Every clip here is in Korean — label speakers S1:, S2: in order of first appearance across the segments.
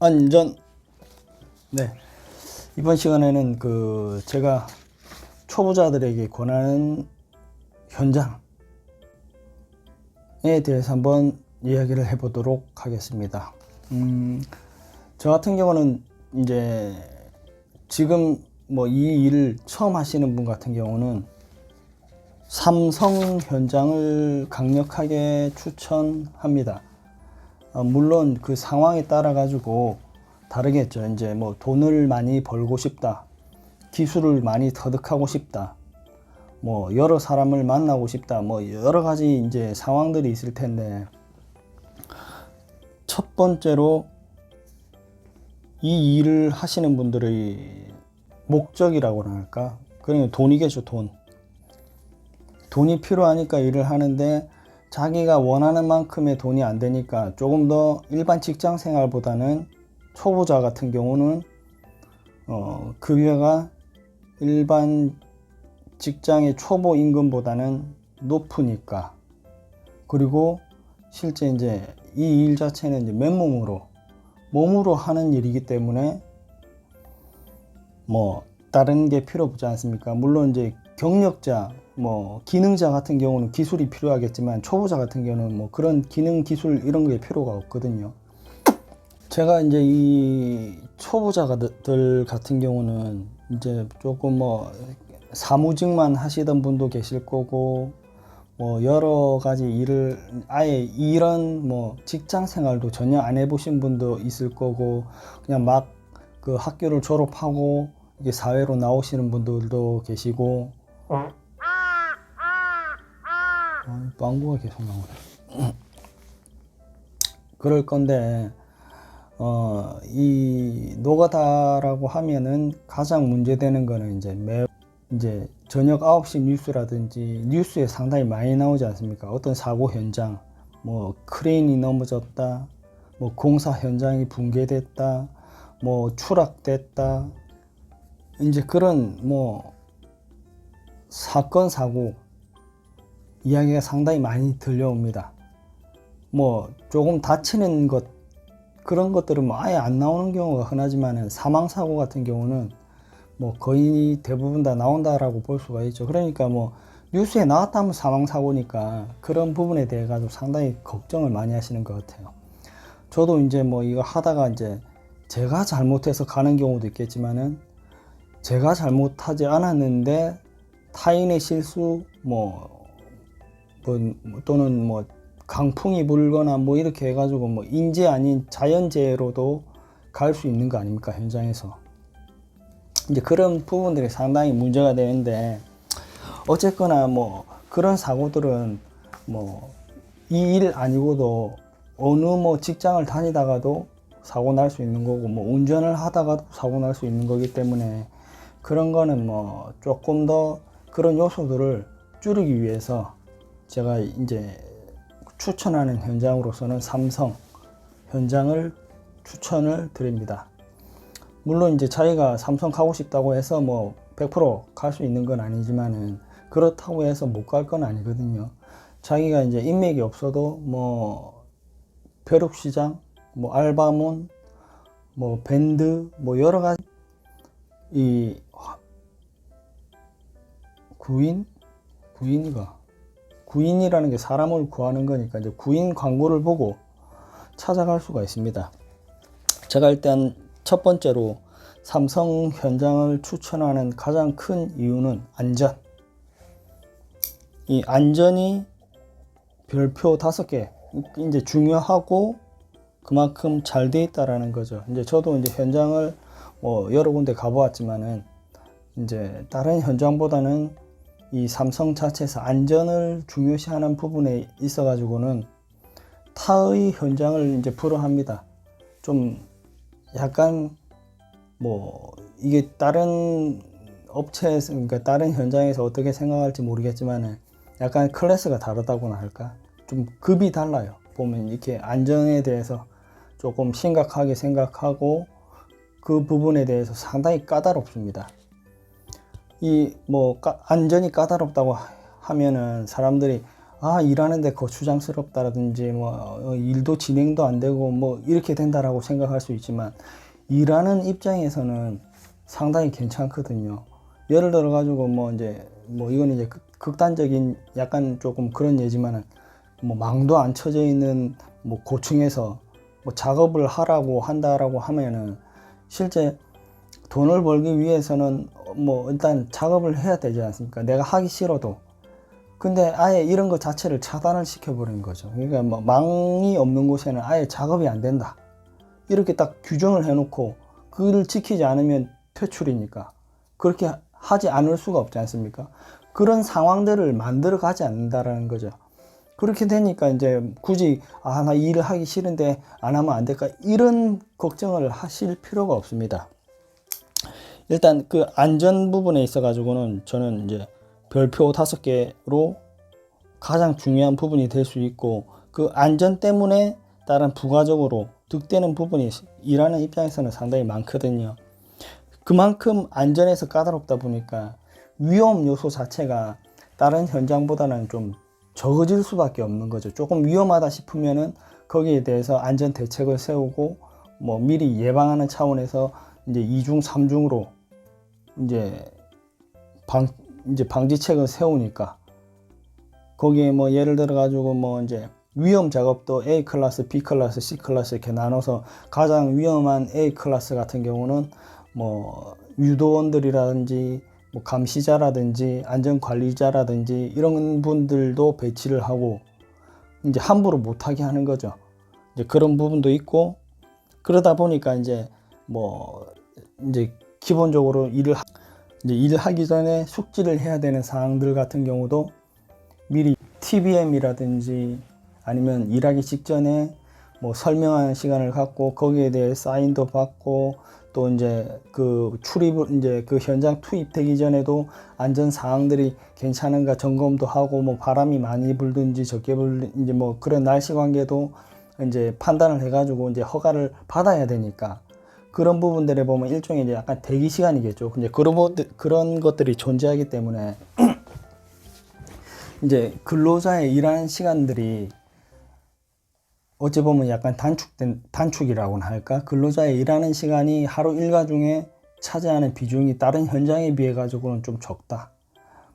S1: 안전. 네, 이번 시간에는 제가 초보자들에게 권하는 현장에 대해서 한번 이야기를 해보도록 하겠습니다. 저 같은 경우는 이제 지금 이 일을 처음 하시는 분 같은 경우는 삼성 현장을 강력하게 추천합니다. 물론 그 상황에 따라 가지고 다르겠죠. 이제 돈을 많이 벌고 싶다, 기술을 많이 터득하고 싶다, 여러 사람을 만나고 싶다, 여러 가지 이제 상황들이 있을 텐데, 첫 번째로 이 일을 하시는 분들의 목적이라고나 할까? 그러니까 돈이겠죠. 돈이 필요하니까 일을 하는데, 자기가 원하는 만큼의 돈이 안 되니까 조금 더 일반 직장 생활보다는 초보자 같은 경우는 급여가 일반 직장의 초보 임금보다는 높으니까, 그리고 실제 이제 이 일 자체는 이제 몸으로 하는 일이기 때문에 다른 게 필요 없지 않습니까? 물론 이제 경력자, 기능자 같은 경우는 기술이 필요하겠지만, 초보자 같은 경우는 그런 기능, 기술 이런 게 필요가 없거든요. 제가 이제 이 초보자들 같은 경우는 이제 조금 사무직만 하시던 분도 계실 거고, 여러 가지 일을 아예 이런 직장 생활도 전혀 안 해보신 분도 있을 거고, 그냥 막 그 학교를 졸업하고 이게 사회로 나오시는 분들도 계시고. 빵구가 계속 나오네. 그럴 건데, 이 노가다라고 하면은 가장 문제되는 거는 이제 저녁 9시 뉴스라든지 뉴스에 상당히 많이 나오지 않습니까? 어떤 사고 현장, 크레인이 넘어졌다, 공사 현장이 붕괴됐다, 추락됐다, 이제 그런 사건, 사고 이야기가 상당히 많이 들려옵니다. 조금 다치는 것, 그런 것들은 아예 안 나오는 경우가 흔하지만은, 사망사고 같은 경우는 거의 대부분 다 나온다라고 볼 수가 있죠. 그러니까 뉴스에 나왔다면 사망사고니까 그런 부분에 대해 가지고 상당히 걱정을 많이 하시는 것 같아요. 저도 이제 이거 하다가 이제 제가 잘못해서 가는 경우도 있겠지만은, 제가 잘못하지 않았는데 타인의 실수, 또는 강풍이 불거나 이렇게 해가지고 인재 아닌 자연재해로도 갈 수 있는 거 아닙니까, 현장에서. 이제 그런 부분들이 상당히 문제가 되는데, 어쨌거나 그런 사고들은 이 일 아니고도 어느 직장을 다니다가도 사고 날 수 있는 거고, 운전을 하다가도 사고 날 수 있는 거기 때문에, 그런 거는 조금 더 그런 요소들을 줄이기 위해서 제가 이제 추천하는 현장으로서는 삼성 현장을 추천을 드립니다. 물론 이제 자기가 삼성 가고 싶다고 해서 100% 갈 수 있는 건 아니지만은, 그렇다고 해서 못 갈 건 아니거든요. 자기가 이제 인맥이 없어도 벼룩시장, 알바몬, 밴드, 여러 가지 이 구인이라는 게 사람을 구하는 거니까, 이제 구인 광고를 보고 찾아갈 수가 있습니다. 제가 일단 첫 번째로 삼성 현장을 추천하는 가장 큰 이유는 안전. 이 안전이 별표 5개 이제 중요하고, 그만큼 잘 돼 있다라는 거죠. 이제 저도 이제 현장을 여러 군데 가보았지만은, 이제 다른 현장보다는 이 삼성 자체에서 안전을 중요시하는 부분에 있어 가지고는 타의 현장을 이제 불허합니다. 좀 약간 이게 다른 업체에서, 그러니까 다른 현장에서 어떻게 생각할지 모르겠지만은, 약간 클래스가 다르다고나 할까? 좀 급이 달라요. 보면 이렇게 안전에 대해서 조금 심각하게 생각하고, 그 부분에 대해서 상당히 까다롭습니다. 이 안전이 까다롭다고 하면은 사람들이 일하는데 거추장스럽다라든지 뭐 일도 진행도 안 되고 뭐 이렇게 된다라고 생각할 수 있지만, 일하는 입장에서는 상당히 괜찮거든요. 예를 들어 가지고 뭐 이제 뭐 이건 이제 극단적인 약간 조금 그런 예지만은, 뭐 망도 안 쳐져 있는 뭐 고층에서 뭐 작업을 하라고 한다라고 하면은, 실제 돈을 벌기 위해서는 뭐 일단 작업을 해야 되지 않습니까? 내가 하기 싫어도. 근데 아예 이런 것 자체를 차단을 시켜버린 거죠. 그러니까 뭐 망이 없는 곳에는 아예 작업이 안 된다, 이렇게 딱 규정을 해놓고 그를 지키지 않으면 퇴출이니까 그렇게 하지 않을 수가 없지 않습니까? 그런 상황들을 만들어 가지 않는다라는 거죠. 그렇게 되니까 이제 굳이 나 일을 하기 싫은데 안 하면 안 될까, 이런 걱정을 하실 필요가 없습니다. 일단 그 안전 부분에 있어 가지고는 저는 이제 별표 5개로 가장 중요한 부분이 될 수 있고, 그 안전 때문에 따른 부가적으로 득되는 부분이 일하는 입장에서는 상당히 많거든요. 그만큼 안전에서 까다롭다 보니까 위험 요소 자체가 다른 현장보다는 좀 적어질 수밖에 없는 거죠. 조금 위험하다 싶으면은 거기에 대해서 안전 대책을 세우고 뭐 미리 예방하는 차원에서 이제 2중, 3중으로 이제 방지책을 세우니까, 거기에 뭐 예를 들어 가지고 뭐 이제 위험 작업도 A 클래스, B 클래스, C 클래스 이렇게 나눠서, 가장 위험한 A 클래스 같은 경우는 뭐 유도원들이라든지 뭐 감시자라든지 안전관리자라든지 이런 분들도 배치를 하고 이제 함부로 못하게 하는 거죠. 이제 그런 부분도 있고, 그러다 보니까 이제 뭐 이제 기본적으로 일을 하기 전에 숙지를 해야 되는 사항들 같은 경우도 미리 TBM이라든지 아니면 일하기 직전에 뭐 설명하는 시간을 갖고 거기에 대해 사인도 받고, 또 이제 그 출입을 이제 그 현장 투입되기 전에도 안전 사항들이 괜찮은가 점검도 하고, 뭐 바람이 많이 불든지 적게 이제 뭐 그런 날씨 관계도 이제 판단을 해가지고 이제 허가를 받아야 되니까, 그런 부분들에 보면 일종의 이제 약간 대기 시간이겠죠. 근데 그런 것들이 존재하기 때문에 이제 근로자의 일하는 시간들이 어찌 보면 약간 단축이라고나 할까? 근로자의 일하는 시간이 하루 일과 중에 차지하는 비중이 다른 현장에 비해 가지고는 좀 적다.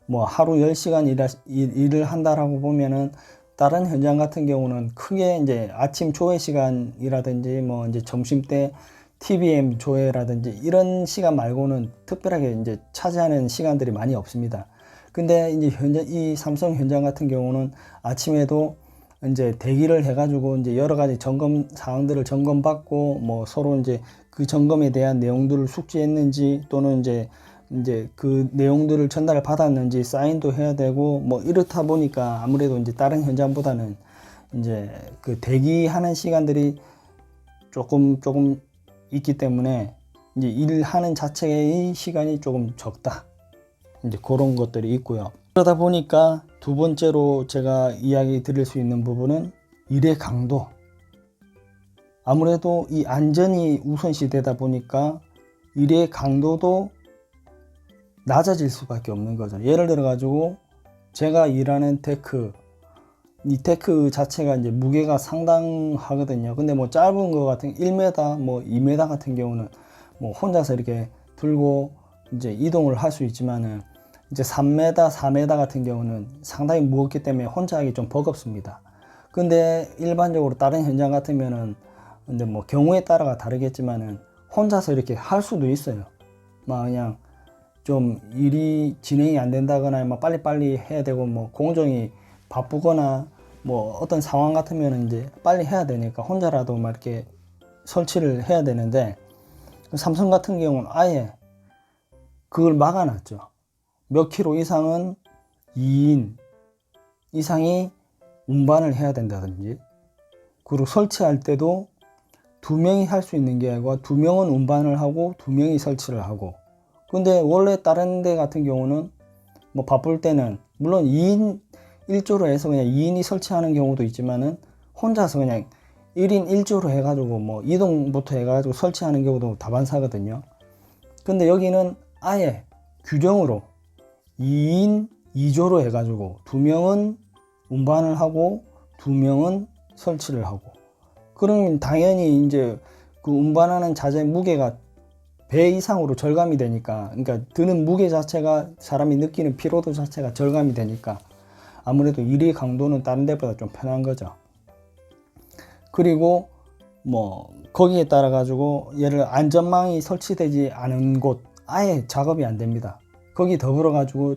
S1: 뭐 하루 10시간 일을 한다라고 보면은, 다른 현장 같은 경우는 크게 이제 아침 조회 시간이라든지 뭐 이제 점심 때 TBM 조회라든지 이런 시간 말고는 특별하게 이제 차지하는 시간들이 많이 없습니다. 근데 이제 이 삼성 현장 같은 경우는 아침에도 이제 대기를 해가지고 이제 여러 가지 점검 사항들을 점검받고, 뭐 서로 이제 그 점검에 대한 내용들을 숙지했는지, 또는 이제 그 내용들을 전달 받았는지 사인도 해야 되고, 뭐 이렇다 보니까 아무래도 이제 다른 현장보다는 이제 그 대기하는 시간들이 조금 있기 때문에 이제 일하는 자체의 시간이 조금 적다. 이제 그런 것들이 있고요. 그러다 보니까 두 번째로 제가 이야기 드릴 수 있는 부분은 일의 강도. 아무래도 이 안전이 우선시 되다 보니까 일의 강도도 낮아질 수밖에 없는 거죠. 예를 들어 가지고 제가 일하는 이 데크 자체가 이제 무게가 상당하거든요. 근데 뭐 짧은 거 같은 1m, 뭐 2m 같은 경우는 뭐 혼자서 이렇게 들고 이제 이동을 할 수 있지만은, 이제 3m, 4m 같은 경우는 상당히 무겁기 때문에 혼자 하기 좀 버겁습니다. 근데 일반적으로 다른 현장 같으면은, 근데 뭐 경우에 따라가 다르겠지만은 혼자서 이렇게 할 수도 있어요. 막 그냥 좀 일이 진행이 안 된다거나 막 빨리빨리 해야 되고, 뭐 공정이 바쁘거나 뭐 어떤 상황 같으면 이제 빨리 해야 되니까 혼자라도 막 이렇게 설치를 해야 되는데, 삼성 같은 경우는 아예 그걸 막아놨죠. 몇 킬로 이상은 2인 이상이 운반을 해야 된다든지, 그리고 설치할 때도 2명이 할 수 있는 게 아니고 2명은 운반을 하고 2명이 설치를 하고. 근데 원래 다른 데 같은 경우는 뭐 바쁠 때는 물론 2인 1조로 해서 그냥 2인이 설치하는 경우도 있지만은, 혼자서 그냥 1인 1조로 해가지고 뭐 이동부터 해가지고 설치하는 경우도 다반사거든요. 근데 여기는 아예 규정으로 2인 2조로 해가지고 2명은 운반을 하고 2명은 설치를 하고, 그러면 당연히 이제 그 운반하는 자재의 무게가 배 이상으로 절감이 되니까, 그러니까 드는 무게 자체가, 사람이 느끼는 피로도 자체가 절감이 되니까 아무래도 일의 강도는 다른 데보다 좀 편한 거죠. 그리고 뭐 거기에 따라 가지고 예를 안전망이 설치되지 않은 곳 아예 작업이 안 됩니다. 거기 더불어 가지고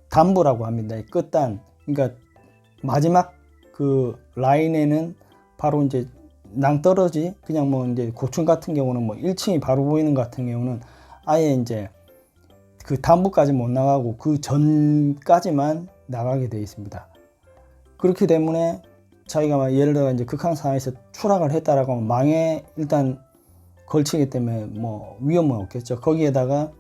S1: 단부라고 합니다. 끝단, 그러니까 마지막 그 라인에는 바로 이제 낭떠러지, 그냥 뭐 이제 고층 같은 경우는 뭐 1층이 바로 보이는 것 같은 경우는 아예 이제 그 단부까지 못 나가고 그 전까지만 나가게 되어 있습니다. 그렇기 때문에 자기가 막 예를 들어 이제 극한 상황에서 추락을 했다라고 하면 망에 일단 걸치기 때문에 뭐 위험은 없겠죠. 거기에다가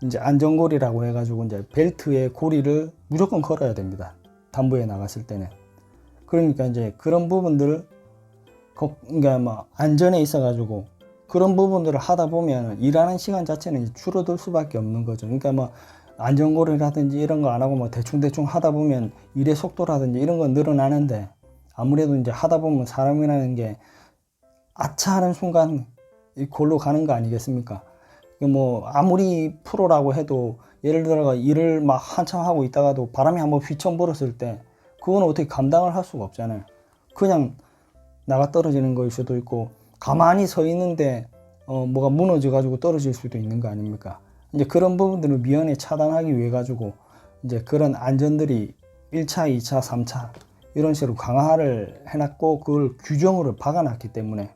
S1: 이제 안전고리라고 해가지고 이제 벨트에 고리를 무조건 걸어야 됩니다. 단부에 나갔을 때는. 그러니까 이제 그런 부분들을 그러니까 뭐 안전에 있어가지고 그런 부분들을 하다 보면 일하는 시간 자체는 줄어들 수밖에 없는 거죠. 그러니까 뭐 안전고리라든지 이런 거 안 하고 뭐 대충 하다 보면 일의 속도라든지 이런 건 늘어나는데, 아무래도 이제 하다 보면 사람이라는 게 아차 하는 순간 골로 가는 거 아니겠습니까? 뭐 아무리 프로라고 해도 예를 들어 일을 막 한참 하고 있다가도 바람이 한번 휘청 불었을 때 그건 어떻게 감당을 할 수가 없잖아요. 그냥 나가 떨어지는 거일 수도 있고, 가만히 서 있는데 뭐가 무너져 가지고 떨어질 수도 있는 거 아닙니까? 이제 그런 부분들을 미연에 차단하기 위해 가지고 이제 그런 안전들이 1차, 2차, 3차 이런 식으로 강화를 해놨고, 그걸 규정으로 박아놨기 때문에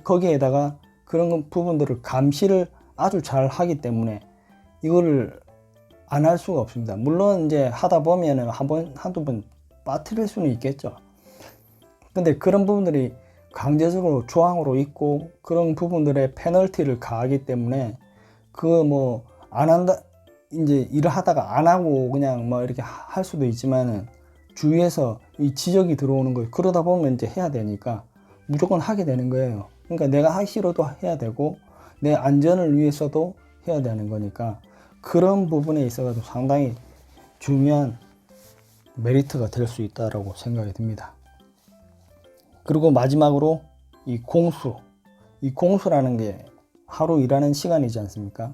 S1: 거기에다가 그런 부분들을 감시를 아주 잘 하기 때문에 이거를 안 할 수가 없습니다. 물론 이제 하다 보면은 한두 번 빠뜨릴 수는 있겠죠. 근데 그런 부분들이 강제적으로 조항으로 있고 그런 부분들의 페널티를 가하기 때문에 그 뭐 안 한다, 이제 일을 하다가 안 하고 그냥 뭐 이렇게 할 수도 있지만은 주위에서 이 지적이 들어오는 거예요. 그러다 보면 이제 해야 되니까 무조건 하게 되는 거예요. 그러니까 내가 하기 싫어도 해야 되고 내 안전을 위해서도 해야 되는 거니까 그런 부분에 있어서 상당히 중요한 메리트가 될 수 있다고 생각이 듭니다. 그리고 마지막으로 이 공수라는 게 하루 일하는 시간이지 않습니까?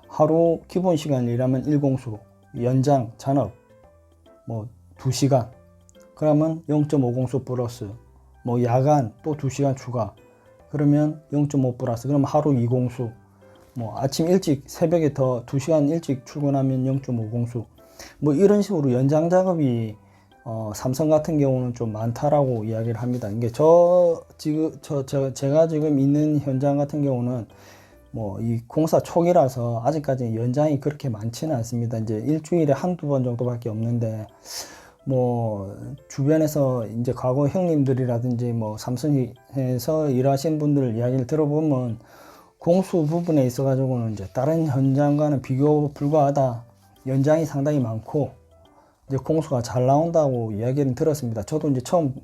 S1: 하루 기본 시간 일하면 1공수, 연장, 잔업 뭐 2시간, 그러면 0.5공수 플러스, 뭐 야간 또 2시간 추가, 그러면 0.5 플러스, 그럼 하루 2공수, 뭐 아침 일찍 새벽에 더 2시간 일찍 출근하면 0.5공수, 뭐 이런 식으로 연장 작업이 삼성 같은 경우는 좀 많다라고 이야기를 합니다. 이게 제가 지금 있는 현장 같은 경우는 뭐 이 공사 초기라서 아직까지 연장이 그렇게 많지는 않습니다. 이제 일주일에 한두 번 정도밖에 없는데, 뭐 주변에서 이제 과거 형님들이라든지 뭐 삼성에서 일하신 분들 이야기를 들어보면 공수 부분에 있어 가지고는 이제 다른 현장과는 비교 불가하다, 연장이 상당히 많고 이제 공수가 잘 나온다고 이야기를 들었습니다. 저도 이제 처음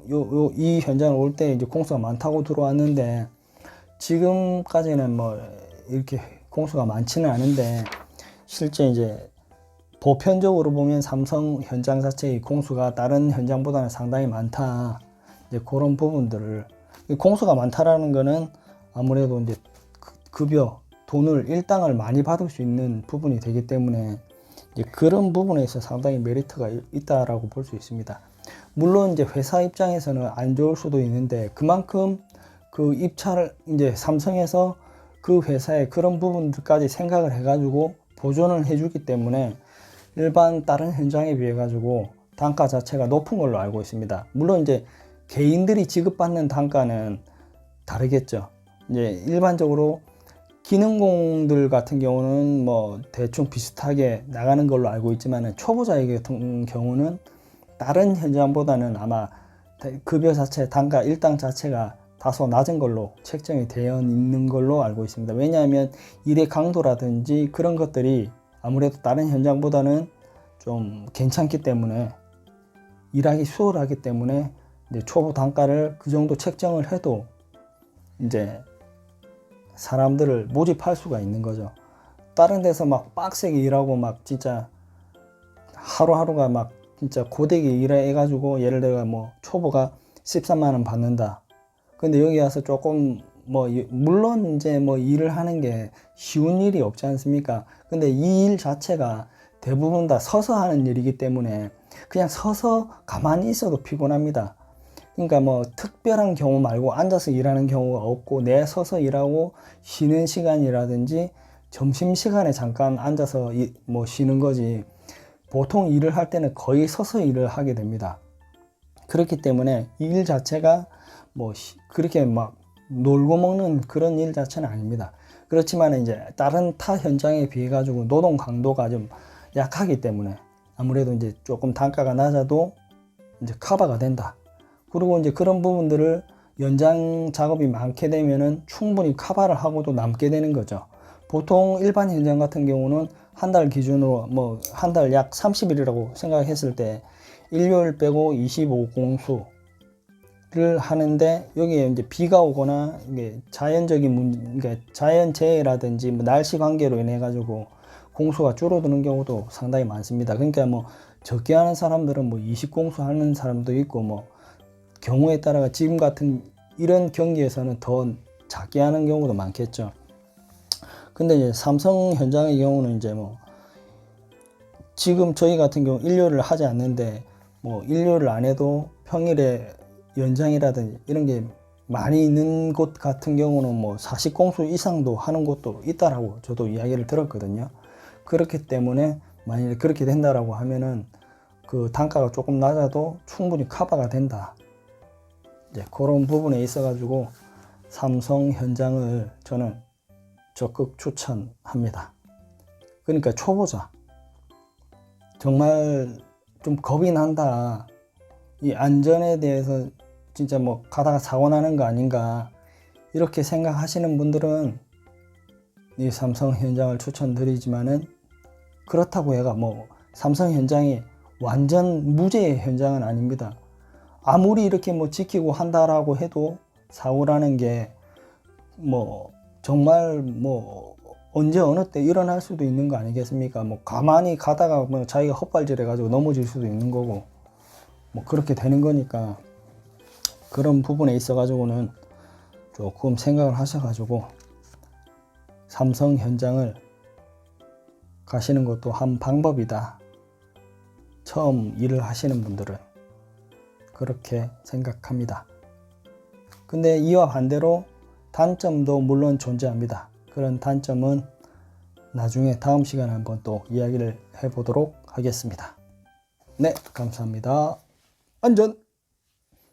S1: 이 현장을 올 때 이제 공수가 많다고 들어왔는데 지금까지는 뭐 이렇게 공수가 많지는 않은데, 실제 이제 보편적으로 보면 삼성 현장 자체의 공수가 다른 현장보다는 상당히 많다. 이제 그런 부분들을, 공수가 많다라는 거는 아무래도 이제 급여, 돈을 일당을 많이 받을 수 있는 부분이 되기 때문에 이제 그런 부분에서 상당히 메리트가 있다라고 볼 수 있습니다. 물론 이제 회사 입장에서는 안 좋을 수도 있는데, 그만큼 그 입찰을 이제 삼성에서 그 회사의 그런 부분들까지 생각을 해가지고 보존을 해주기 때문에 일반 다른 현장에 비해 가지고 단가 자체가 높은 걸로 알고 있습니다. 물론 이제 개인들이 지급받는 단가는 다르겠죠. 이제 일반적으로 기능공들 같은 경우는 뭐 대충 비슷하게 나가는 걸로 알고 있지만, 초보자의 같은 경우는 다른 현장보다는 아마 급여 자체, 단가 일당 자체가 다소 낮은 걸로 책정이 되어 있는 걸로 알고 있습니다. 왜냐하면 일의 강도라든지 그런 것들이 아무래도 다른 현장보다는 좀 괜찮기 때문에, 일하기 수월하기 때문에 이제 초보 단가를 그 정도 책정을 해도 이제 사람들을 모집할 수가 있는 거죠. 다른 데서 막 빡세게 일하고 막 진짜 하루하루가 막 진짜 고되게 일해가지고 예를 들어 뭐 초보가 13만 원 받는다. 근데 여기 와서 조금 뭐 물론 이제 뭐 일을 하는 게 쉬운 일이 없지 않습니까? 근데 이 일 자체가 대부분 다 서서 하는 일이기 때문에 그냥 서서 가만히 있어도 피곤합니다. 그러니까 뭐 특별한 경우 말고 앉아서 일하는 경우가 없고 내 서서 일하고 쉬는 시간이라든지 점심시간에 잠깐 앉아서 뭐 쉬는 거지 보통 일을 할 때는 거의 서서 일을 하게 됩니다. 그렇기 때문에 이 일 자체가 뭐 그렇게 막 놀고 먹는 그런 일 자체는 아닙니다. 그렇지만 이제 다른 타 현장에 비해 가지고 노동 강도가 좀 약하기 때문에 아무래도 이제 조금 단가가 낮아도 이제 커버가 된다. 그리고 이제 그런 부분들을 연장 작업이 많게 되면은 충분히 커버를 하고도 남게 되는 거죠. 보통 일반 현장 같은 경우는 한 달 기준으로 뭐 한 달 약 30일이라고 생각했을 때 일요일 빼고 25공수를 하는데 여기에 이제 비가 오거나 이게 자연적인 그러니까 자연재해라든지 뭐 날씨 관계로 인해 가지고 공수가 줄어드는 경우도 상당히 많습니다. 그러니까 뭐 적게 하는 사람들은 뭐 20공수 하는 사람도 있고 뭐 경우에 따라 지금 같은 이런 경기에서는 더 작게 하는 경우도 많겠죠. 근데 이제 삼성 현장의 경우는 이제 뭐 지금 저희 같은 경우 일요일을 하지 않는데 뭐 일요일을 안 해도 평일에 연장이라든지 이런 게 많이 있는 곳 같은 경우는 뭐 40공수 이상도 하는 곳도 있다라고 저도 이야기를 들었거든요. 그렇기 때문에 만약에 그렇게 된다라고 하면은 그 단가가 조금 낮아도 충분히 커버가 된다. 이제 그런 부분에 있어 가지고 삼성 현장을 저는 적극 추천합니다. 그러니까 초보자 정말 좀 겁이 난다. 이 안전에 대해서 진짜 뭐 가다가 사고 나는 거 아닌가 이렇게 생각하시는 분들은 이 삼성 현장을 추천드리지만은 그렇다고 해가 뭐 삼성 현장이 완전 무죄의 현장은 아닙니다. 아무리 이렇게 뭐 지키고 한다라고 해도 사고라는 게 뭐 정말 뭐 언제 어느 때 일어날 수도 있는 거 아니겠습니까? 뭐 가만히 가다가 뭐 자기가 헛발질 해가지고 넘어질 수도 있는 거고 뭐 그렇게 되는 거니까 그런 부분에 있어 가지고는 조금 생각을 하셔가지고 삼성 현장을 가시는 것도 한 방법이다. 처음 일을 하시는 분들은 그렇게 생각합니다. 근데 이와 반대로 단점도 물론 존재합니다. 그런 단점은 나중에 다음 시간에 한번 또 이야기를 해보도록 하겠습니다. 네, 감사합니다. 안전!